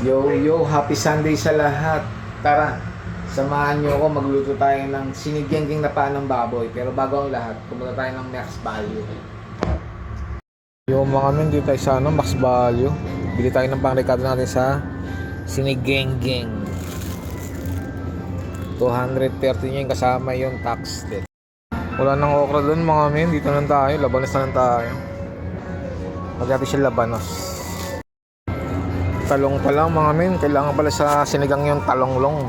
Yo, happy Sunday sa lahat. Tara, samahan nyo ako, magluto tayo ng sinigyangking na paa ng baboy. Pero bago ang lahat, pumunta tayo ng Max Value. Yo mga men, dito tayo sa Max Value. Bili tayo ng pangrekado natin sa sinigyangking. 230 nyo yung kasama yung tax. Wala nang okra doon mga men, dito na tayo, labanos na lang tayo. Magkati siya labanos. Talong pa lang mga men, kailangan pala sa sinigang yung talonglong.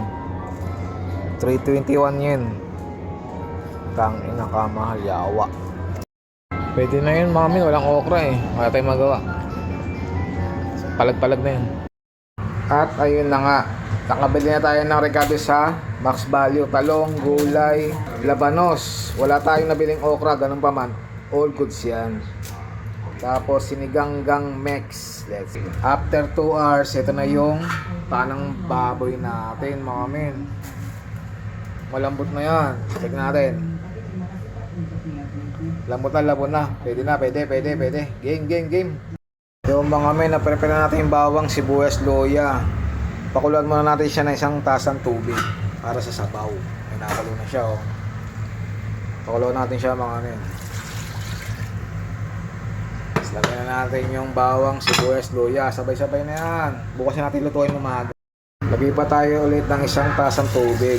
321 yen. Tangina kamahal, yawa. Pwede na yun mga men, walang okra eh. Wala tayong magawa. Palag-palag na yun. At ayun na nga, nakabili na tayo ng rekado sa Max Value. Talong, gulay, labanos. Wala tayong nabiling okra, ganun pa man. All goods yan. Tapos siniganggang Mex. Let's see. After 2 hours, ito na yung panang baboy natin mga men. Malambot na yan. Check natin. Lambot na. Pwede na, pwede. Game. Yung mga men, na-prepare na natin yung bawang, sibuyas, loya. Pakuluan muna natin siya ng isang tasang tubig para sa sabaw. May nakalo na siya oh. Pakuluan natin siya mga men. Lagyan na natin yung bawang, sibuyas, luya. Sabay-sabay na yan. Bukas na natin lutuin umaga. Lagay pa tayo ulit ng isang tasang tubig.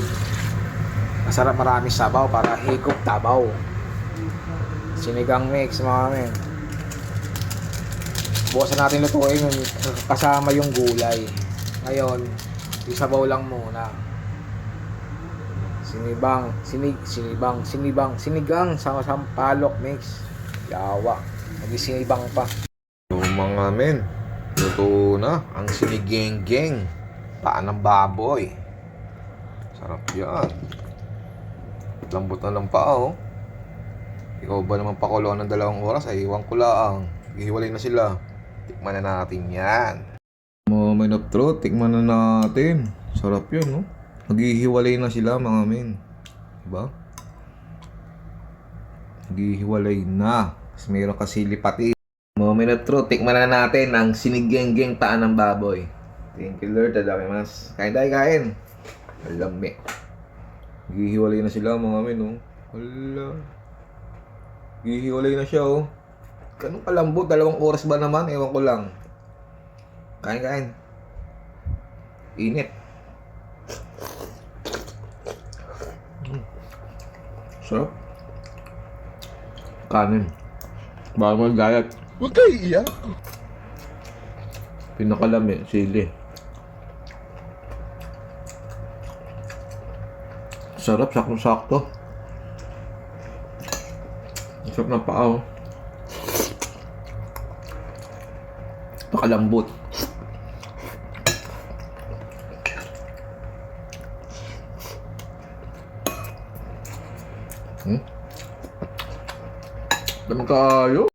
Masarap marami sabaw para higop tabaw. Sinigang mix mga men. Bukas na natin lutuin yung kasama yung gulay. Ngayon, isabaw lang muna. Sinigang sama sampalok mix. Yawa. Mag-isinibang pa. Yung mga men, luto na ang sinigenggeng paa ng baboy. Sarap yan. Lambot na lang paa oh. Ikaw ba naman pakulo ng 2 oras ay iwan ko lang. Hihiwalay na sila. Tikman na natin yan. Moment of truth, tikman na natin. Sarap yun no. Maghihiwalay na sila mga men. Diba? Maghihiwalay na. Meron kasi lipati. Moment of truth, tikman na natin ang sinigenggeng paa ng baboy. Thank you Lord, tadakimasu. Kain tayo, kain. Alami. Gihiwalay na sila mga men, oh. Hala. Gihiwalay na siya, oh. Ganun kalambot, 2 oras ba naman? Ewan ko lang. Kain. Init. Sarap. Kanin. Bago mag-diet. Huwag kayo iiyak. Pinakalami, sili. Sarap, sakto-sakto. Sarap na paa, oh. Pakalambot. Dami kayo.